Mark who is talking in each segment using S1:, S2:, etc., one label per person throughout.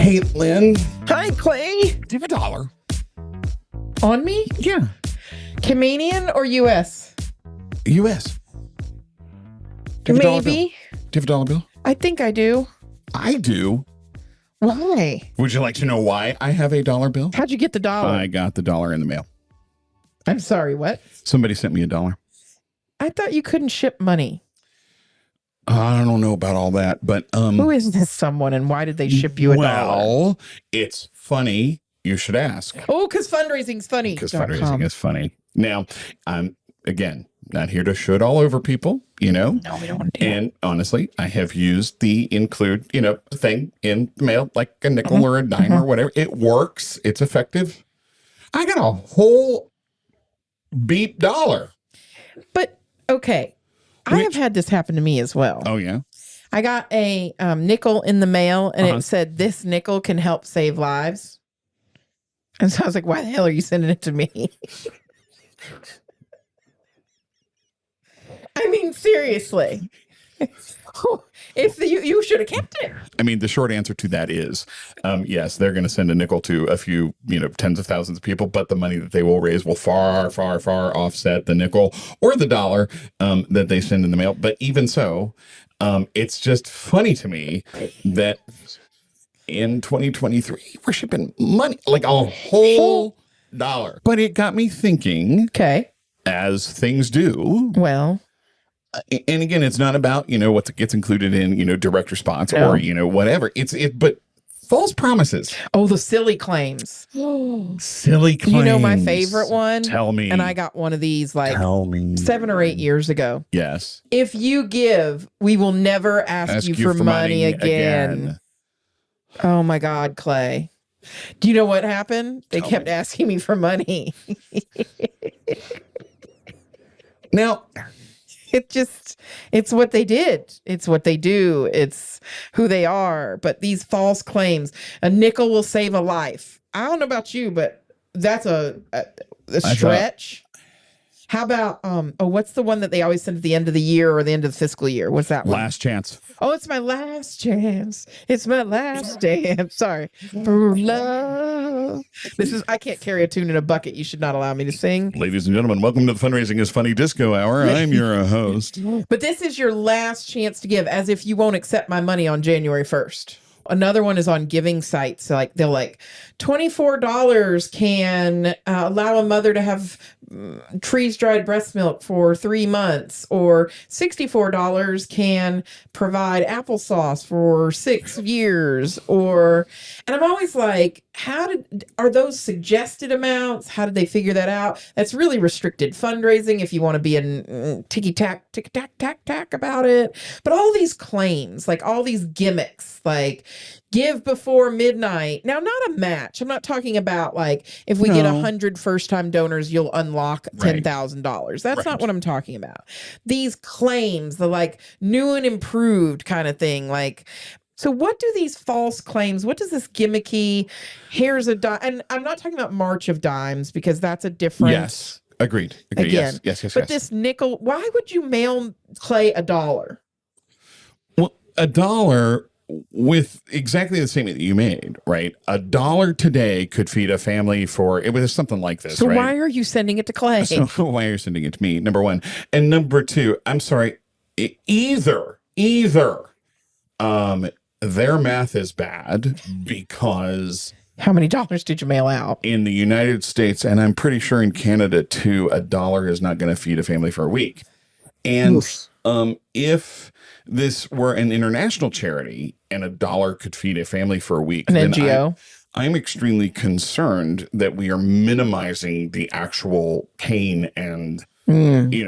S1: Hey, Lynn.
S2: Hi, Clay.
S1: Do you have $1?
S2: On me?
S1: Yeah.
S2: Canadian or U.S.?
S1: U.S. Do you have a dollar bill?
S2: Maybe.
S1: Do you have a dollar bill?
S2: I think I do.
S1: I do.
S2: Why?
S1: Would you like to know why I have a dollar bill?
S2: How'd you get the dollar?
S1: I got the dollar in the mail.
S2: I'm sorry, what?
S1: Somebody sent me $1.
S2: I thought you couldn't ship money.
S1: I don't know about all that, but
S2: Who is this someone and why did they ship you $1?
S1: Well, it's funny. You should ask.
S2: Oh, because fundraising's funny.
S1: Because fundraising is funny. Now, I'm, again, not here to shoot all over people, you know?
S2: No, we don't want to.
S1: And honestly, I have used the include, thing in the mail, like a nickel or a dime or whatever. It works. It's effective. I got a whole beep dollar.
S2: But, okay. I have had this happen to me as well.
S1: Oh, yeah?
S2: I got a nickel in the mail and it said, this nickel can help save lives. And so I was like, why the hell are you sending it to me? I mean, seriously. If you should have kept it.
S1: I mean, the short answer to that is, yes, they're going to send a nickel to a few, tens of thousands of people, but the money that they will raise will far, far, far offset the nickel or the dollar that they send in the mail. But even so, it's just funny to me that in 2023, we're shipping money, like a whole dollar. But it got me thinking,
S2: Okay.
S1: as things do.
S2: Well.
S1: And again, it's not about, what gets included in, direct response or, whatever. But false promises.
S2: Oh, the silly claims.
S1: Silly claims.
S2: You know my favorite one?
S1: Tell me.
S2: And I got one of these like
S1: Tell me.
S2: 7 or 8 years ago.
S1: Yes.
S2: If you give, we will never ask you for money again. Oh my God, Clay. Do you know what happened? They kept asking me for money.
S1: Now,
S2: it's what they did. It's what they do. It's who they are. But these false claims, a nickel will save a life. I don't know about you, but that's a stretch. How about, what's the one that they always send at the end of the year or the end of the fiscal year? What's that one?
S1: Last chance.
S2: Oh, it's my last chance. It's my last dance. Sorry. For love. I can't carry a tune in a bucket. You should not allow me to sing.
S1: Ladies and gentlemen, welcome to the Fundraising is Funny Disco Hour. I'm your host.
S2: But this is your last chance to give, as if you won't accept my money on January 1st. Another one is on giving sites. Like they'll $24 can allow a mother to have freeze-dried breast milk for 3 months, or $64 can provide applesauce for 6 years, and I'm always like, are those suggested amounts? How did they figure that out? That's really restricted fundraising if you want to be in ticky-tack about it. But all these claims, like all these gimmicks, like give before midnight. Now, not a match. I'm not talking about like if we get 100 first-time donors, you'll unlock $10,000. That's not what I'm talking about. These claims, the like new and improved kind of thing, like. So what do these false claims, what does this gimmicky, here's a dime, and I'm not talking about March of Dimes because that's a different.
S1: Yes, agreed.
S2: Again,
S1: yes.
S2: But this nickel, why would you mail Clay $1?
S1: Well, $1 with exactly the statement that you made, right? $1 today could feed a family for, it was something like this,
S2: so
S1: right?
S2: why are you sending it to Clay?
S1: So why are you sending it to me, number one? And number two, I'm sorry, either, their math is bad because
S2: how many dollars did you mail out?
S1: In the United States, and I'm pretty sure in Canada too, $1 is not going to feed a family for a week. And if this were an international charity and $1 could feed a family for a week,
S2: an
S1: then
S2: NGO,
S1: I'm extremely concerned that we are minimizing the actual pain and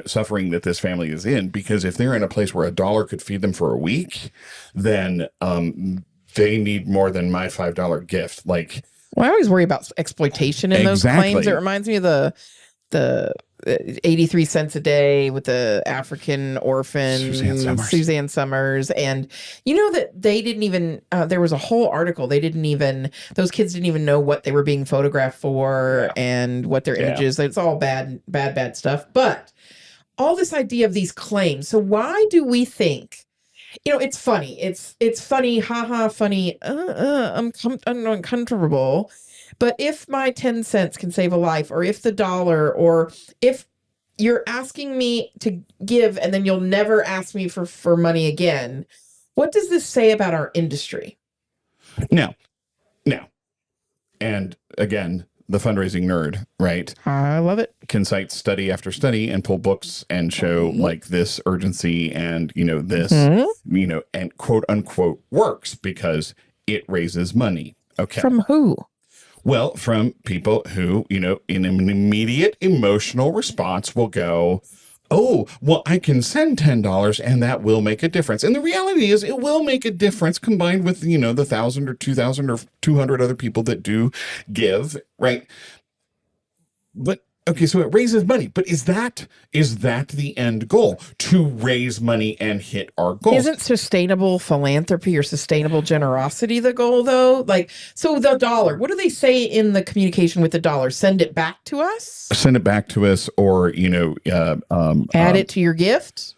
S1: suffering that this family is in, because if they're in a place where $1 could feed them for a week, then they need more than my $5 gift. Like,
S2: well, I always worry about exploitation in those claims. It reminds me of the 83 cents a day with the African orphan Suzanne Summers. And you know that they didn't even there was a whole article, those kids didn't even know what they were being photographed for and what their images. It's all bad stuff. But all this idea of these claims, so why do we think It's funny. It's funny, haha, funny. I'm uncomfortable. But if my 10 cents can save a life, or if the dollar, or if you're asking me to give and then you'll never ask me for money again, what does this say about our industry?
S1: Now, and again, the fundraising nerd, right?
S2: I love it.
S1: Can cite study after study and pull books and show like this urgency and, this, and quote unquote works because it raises money. Okay.
S2: From who?
S1: Well, from people who, in an immediate emotional response will go, oh, well, I can send $10 and that will make a difference. And the reality is it will make a difference combined with, the 1,000 or 2,000 or 200 other people that do give, right? But okay, so it raises money, but is that the end goal, to raise money and hit our goals?
S2: Isn't sustainable philanthropy or sustainable generosity the goal, though? Like, so the dollar, what do they say in the communication with the dollar? Send it back to us?
S1: Send it back to us, or,
S2: add it to your gift?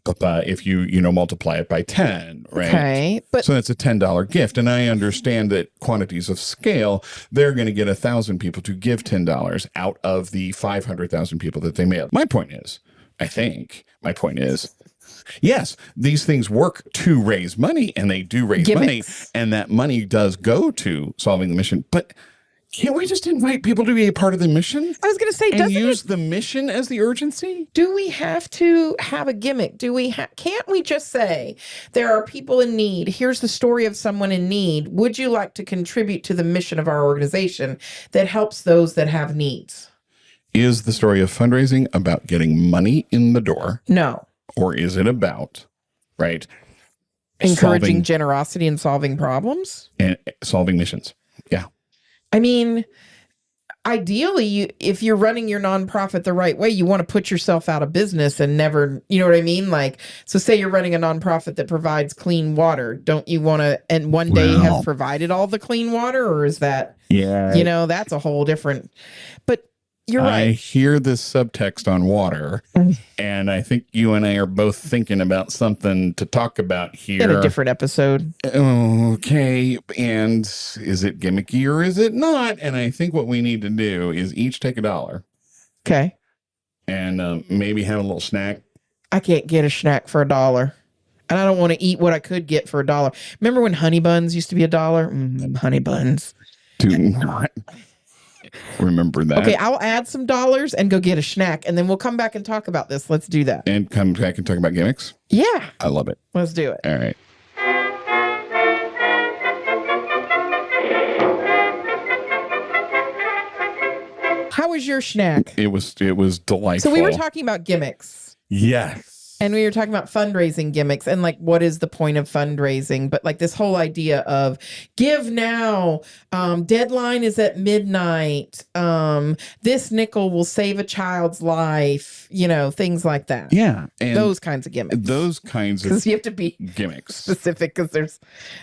S1: If you multiply it by 10, right?
S2: Okay, but
S1: so that's a $10 gift, and I understand that quantities of scale, they're going to get 1,000 people to give $10 out of the 500,000 people that they mailed. My point is, yes, these things work to raise money, and they do raise
S2: gimmicks.
S1: money, and that money does go to solving the mission, but can't we just invite people to be a part of the mission?
S2: I was going to say,
S1: and use the mission as the urgency?
S2: Do we have to have a gimmick? Can't we just say, there are people in need. Here's the story of someone in need. Would you like to contribute to the mission of our organization that helps those that have needs?
S1: Is the story of fundraising about getting money in the door?
S2: No.
S1: Or is it about, right,
S2: encouraging generosity and solving problems?
S1: And solving missions. Yeah.
S2: I mean, ideally, if you're running your nonprofit the right way, you want to put yourself out of business and never, you know what I mean? Like, so say you're running a nonprofit that provides clean water. Don't you want to, and one day have provided all the clean water? Or is that, that's a whole different, but you're right.
S1: I hear this subtext on water, and I think you and I are both thinking about something to talk about here.
S2: In a different episode.
S1: Okay. And is it gimmicky or is it not? And I think what we need to do is each take $1.
S2: Okay.
S1: And maybe have a little snack.
S2: I can't get a snack for $1. And I don't want to eat what I could get for $1. Remember when honey buns used to be $1? Honey buns.
S1: Do not remember that.
S2: Okay, I'll add some dollars and go get a snack, and then we'll come back and talk about this. Let's do that.
S1: And come back and talk about gimmicks?
S2: Yeah.
S1: I love it.
S2: Let's do it.
S1: All right.
S2: How was your snack?
S1: It was delightful.
S2: So we were talking about gimmicks.
S1: Yes.
S2: And we were talking about fundraising gimmicks and like, what is the point of fundraising? But like this whole idea of give now, deadline is at midnight. This nickel will save a child's life, things like that.
S1: Yeah. And
S2: those kinds of gimmicks. Because you have to be
S1: gimmicks
S2: specific, because there's,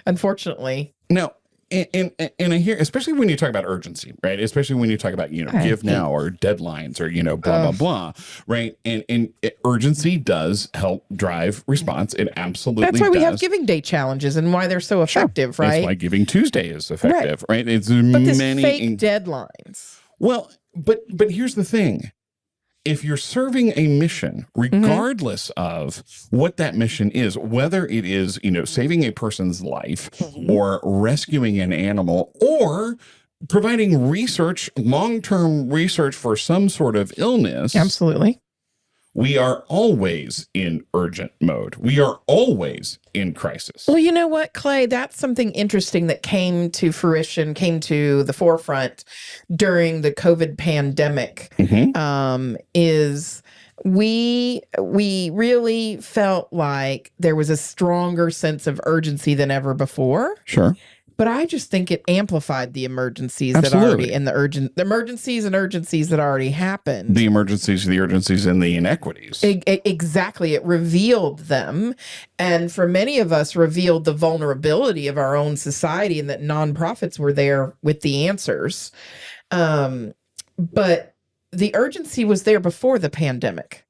S2: unfortunately.
S1: No. And I hear, especially when you talk about urgency, right? Especially when you talk about, give now or deadlines or, blah, blah, blah, right? And urgency does help drive response. It absolutely does.
S2: That's why we have Giving Day challenges and why they're so effective, right?
S1: That's why Giving Tuesday is effective, right? It's
S2: but many fake deadlines.
S1: Well, but here's the thing. If you're serving a mission, regardless of what that mission is, whether it is, saving a person's life or rescuing an animal or providing research, long-term research for some sort of illness.
S2: Absolutely.
S1: We are always in urgent mode. We are always in crisis.
S2: Well, you know what, Clay? That's something interesting that came to fruition, came to the forefront during the COVID pandemic. Is we really felt like there was a stronger sense of urgency than ever before.
S1: Sure.
S2: But I just think it amplified the emergencies that already, and the emergencies that already happened.
S1: The emergencies, the urgencies, and the inequities.
S2: Exactly. It revealed them. And for many of us, revealed the vulnerability of our own society, and that nonprofits were there with the answers. But the urgency was there before the pandemic.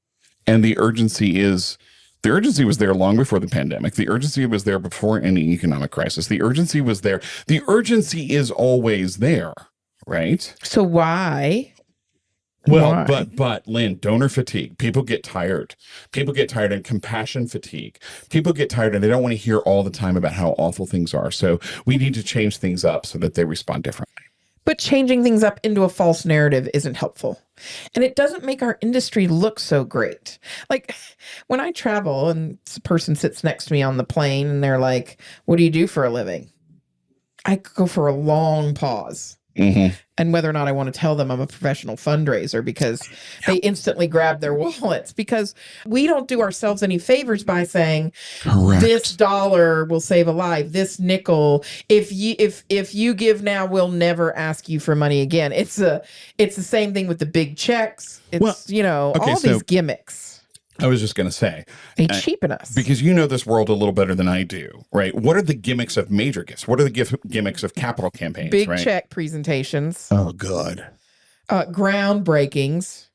S1: And the urgency is The urgency was there long before the pandemic. The urgency was there before any economic crisis. The urgency was there. The urgency is always there, right?
S2: So why?
S1: Well,
S2: Why?
S1: but Lynn, donor fatigue. People get tired. People get tired, and compassion fatigue. People get tired and they don't want to hear all the time about how awful things are. So we need to change things up so that they respond differently.
S2: But changing things up into a false narrative isn't helpful. And it doesn't make our industry look so great. Like when I travel and this person sits next to me on the plane and they're like, what do you do for a living? I go for a long pause.
S1: Mm-hmm.
S2: And whether or not I want to tell them I'm a professional fundraiser, because they instantly grab their wallets, because we don't do ourselves any favors by saying,
S1: Correct.
S2: this dollar will save a life, this nickel, if you give now, we'll never ask you for money again. It's the same thing with the big checks. It's all these gimmicks.
S1: I was just going to say,
S2: They cheapen us.
S1: because you know this world a little better than I do, right? What are the gimmicks of major gifts? What are the gimmicks of capital campaigns?
S2: Big
S1: right?
S2: check presentations,
S1: Oh, God.
S2: groundbreakings,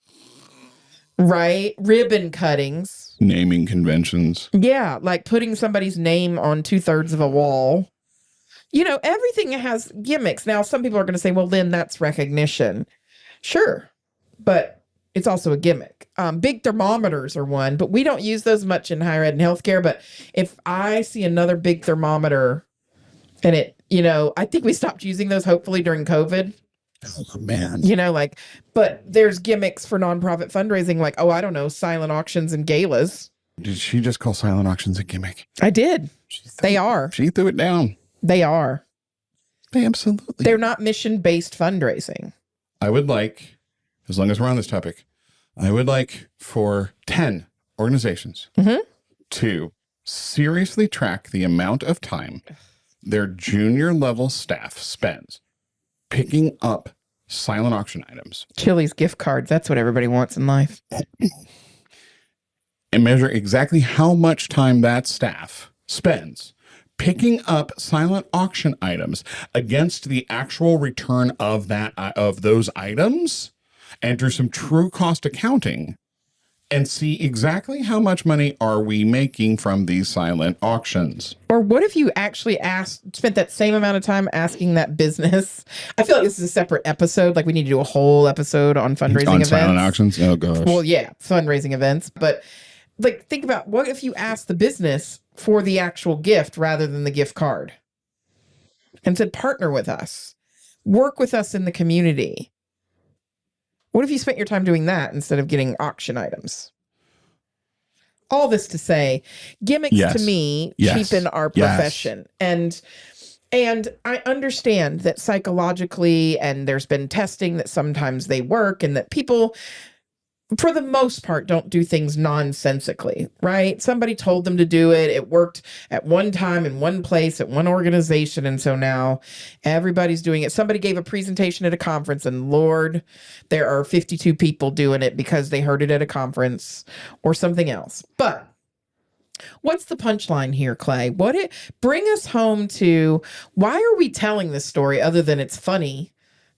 S2: right? Ribbon cuttings.
S1: Naming conventions.
S2: Yeah, like putting somebody's name on 2/3 of a wall. Everything has gimmicks. Now, some people are going to say, well, then that's recognition. Sure, but it's also a gimmick. Big thermometers are one, but we don't use those much in higher ed and healthcare. But if I see another big thermometer and I think we stopped using those hopefully during COVID.
S1: Oh, man.
S2: But there's gimmicks for nonprofit fundraising, like, I don't know, silent auctions and galas.
S1: Did she just call silent auctions a gimmick?
S2: I did. They are.
S1: She threw it down.
S2: They are.
S1: Absolutely.
S2: They're not mission-based fundraising.
S1: I would like, as long as we're on this topic, I would like for 10 organizations to seriously track the amount of time their junior level staff spends picking up silent auction items.
S2: Chili's gift cards. That's what everybody wants in life.
S1: And measure exactly how much time that staff spends picking up silent auction items against the actual return of those items, and do some true cost accounting and see exactly how much money are we making from these silent auctions.
S2: Or what if you actually spent that same amount of time asking that business? I feel like this is a separate episode. Like we need to do a whole episode on fundraising events.
S1: Silent auctions? Oh, gosh.
S2: Well, yeah, fundraising events. But think about, what if you asked the business for the actual gift rather than the gift card? And said, partner with us. Work with us in the community. What if you spent your time doing that instead of getting auction items? All this to say, gimmicks to me cheapen our profession. And I understand that psychologically, and there's been testing that sometimes they work, and that people, for the most part, don't do things nonsensically, right? Somebody told them to do it. It worked at one time in one place at one organization. And so now everybody's doing it. Somebody gave a presentation at a conference, and Lord, there are 52 people doing it because they heard it at a conference or something else. But what's the punchline here, Clay? Bring us home to, why are we telling this story other than it's funny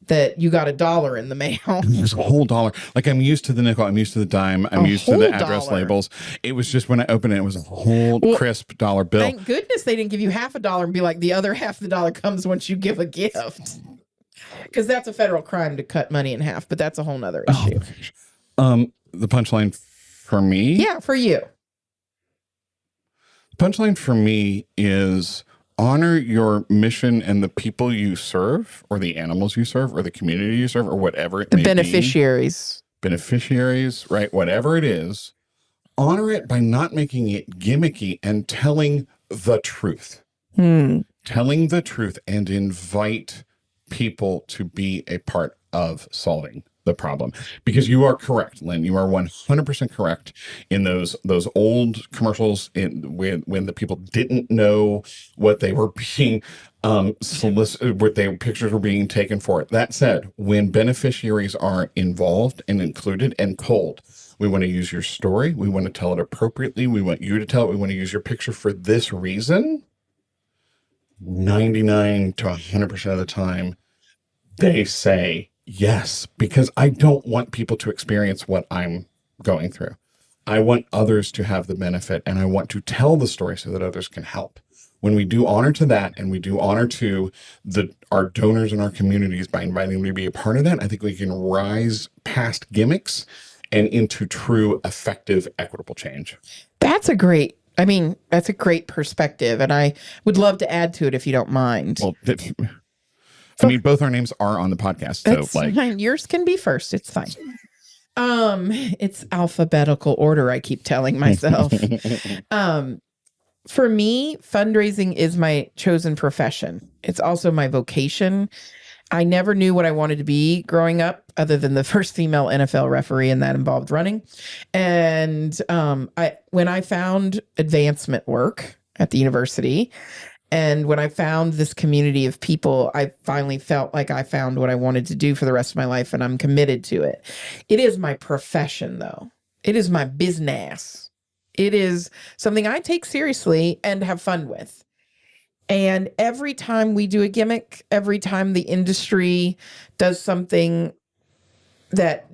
S2: that you got $1 in the mail?
S1: There's a whole dollar. Like, I'm used to the nickel. I'm used to the dime. I'm used to the address labels. It was just, when I opened it, it was a whole crisp dollar bill.
S2: Thank goodness they didn't give you half $1 and be like, the other half of the dollar comes once you give a gift. Because that's a federal crime to cut money in half, but that's a whole nother issue.
S1: The punchline for me?
S2: Yeah, for you.
S1: Punchline for me is, honor your mission and the people you serve, or the animals you serve, or the community you serve, or whatever it may be.
S2: The beneficiaries.
S1: Beneficiaries, right? Whatever it is, honor it by not making it gimmicky and telling the truth. Telling the truth, and invite people to be a part of solving the problem. Because you are correct, Lynn. You are 100% correct in those old commercials when the people didn't know what they were being solicited, what their pictures were being taken for. That said, when beneficiaries are involved and included and told, we want to use your story, we want to tell it appropriately, we want you to tell it, we want to use your picture for this reason, 99 to 100% of the time, they say yes, because I don't want people to experience what I'm going through. I want others to have the benefit, and I want to tell the story so that others can help. When we do honor to that, and we do honor to our donors in our communities by inviting them to be a part of that, I think we can rise past gimmicks and into true, effective, equitable change.
S2: That's a great perspective. And I would love to add to it if you don't mind.
S1: Well, I mean, both our names are on the podcast. So
S2: That's fine. Yours can be first. It's fine. It's alphabetical order, I keep telling myself. For me, fundraising is my chosen profession. It's also my vocation. I never knew what I wanted to be growing up, other than the first female NFL referee, and that involved running. And when I found advancement work at the university, and when I found this community of people, I finally felt like I found what I wanted to do for the rest of my life, and I'm committed to it. It is my profession, though. It is my business. It is something I take seriously and have fun with. And every time we do a gimmick, every time the industry does something that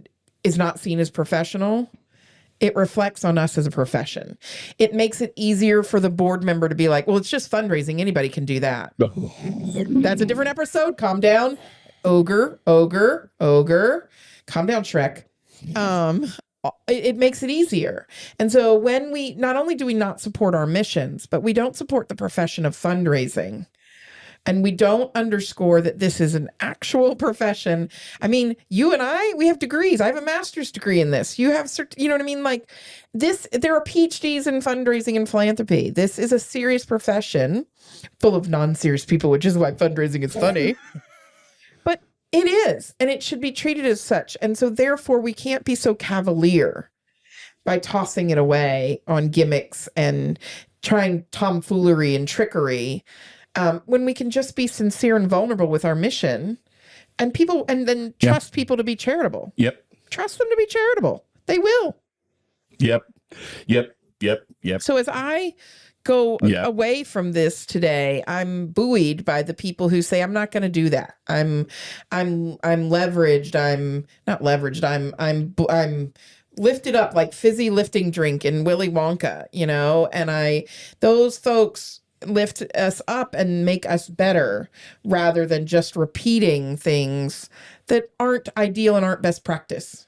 S2: is not seen as professional, it reflects on us as a profession. It makes it easier for the board member to be like, well, it's just fundraising. Anybody can do that. That's a different episode. Calm down. Ogre. Calm down, Shrek. It makes it easier. And so when we, not only do we not support our missions, but we don't support the profession of fundraising. And we don't underscore that this is an actual profession. I mean, you and we have degrees. I have a master's degree in this. You have, you know what I mean? Like this, there are PhDs in fundraising and philanthropy. This is a serious profession full of non-serious people, which is why fundraising is funny. But it is, and it should be treated as such. And so therefore we can't be so cavalier by tossing it away on gimmicks and trying tomfoolery and trickery. When we can just be sincere and vulnerable with our mission, and then trust people to be charitable.
S1: Yep.
S2: Trust them to be charitable. They will.
S1: Yep.
S2: So as I go away from this today, I'm buoyed by the people who say, I'm not going to do that. I'm leveraged. I'm not leveraged. I'm lifted up like fizzy lifting drink in Willy Wonka, and those folks lift us up and make us better rather than just repeating things that aren't ideal and aren't best practice.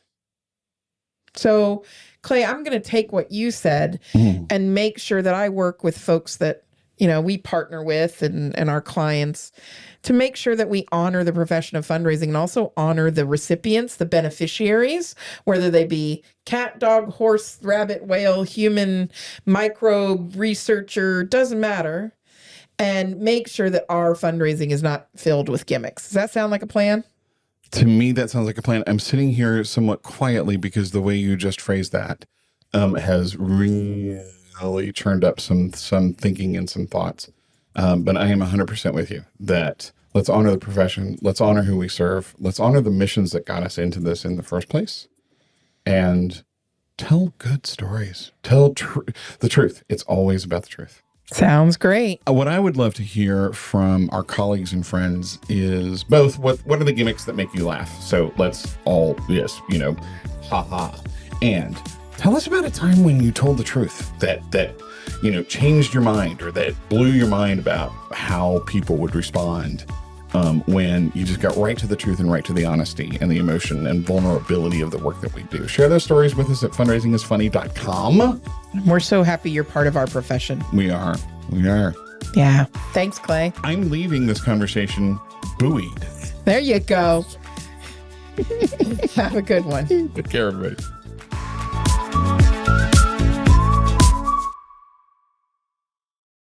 S2: So, Clay, I'm going to take what you said and make sure that I work with folks that, we partner with and our clients to make sure that we honor the profession of fundraising and also honor the recipients, the beneficiaries, whether they be cat, dog, horse, rabbit, whale, human, microbe, researcher, doesn't matter, and make sure that our fundraising is not filled with gimmicks. Does that sound like a plan?
S1: To me, that sounds like a plan. I'm sitting here somewhat quietly because the way you just phrased that has really churned up some thinking and some thoughts. But I am 100% with you that let's honor the profession. Let's honor who we serve. Let's honor the missions that got us into this in the first place. And tell good stories. Tell the truth. It's always about the truth.
S2: Sounds great.
S1: What I would love to hear from our colleagues and friends is both what are the gimmicks that make you laugh? So let's all, ha. And tell us about a time when you told the truth that changed your mind or that blew your mind about how people would respond when you just got right to the truth and right to the honesty and the emotion and vulnerability of the work that we do. Share those stories with us at fundraisingisfunny.com.
S2: We're so happy you're part of our profession.
S1: We are.
S2: Yeah. Thanks, Clay.
S1: I'm leaving this conversation buoyed.
S2: There you go. Have a good one.
S1: Take care, everybody.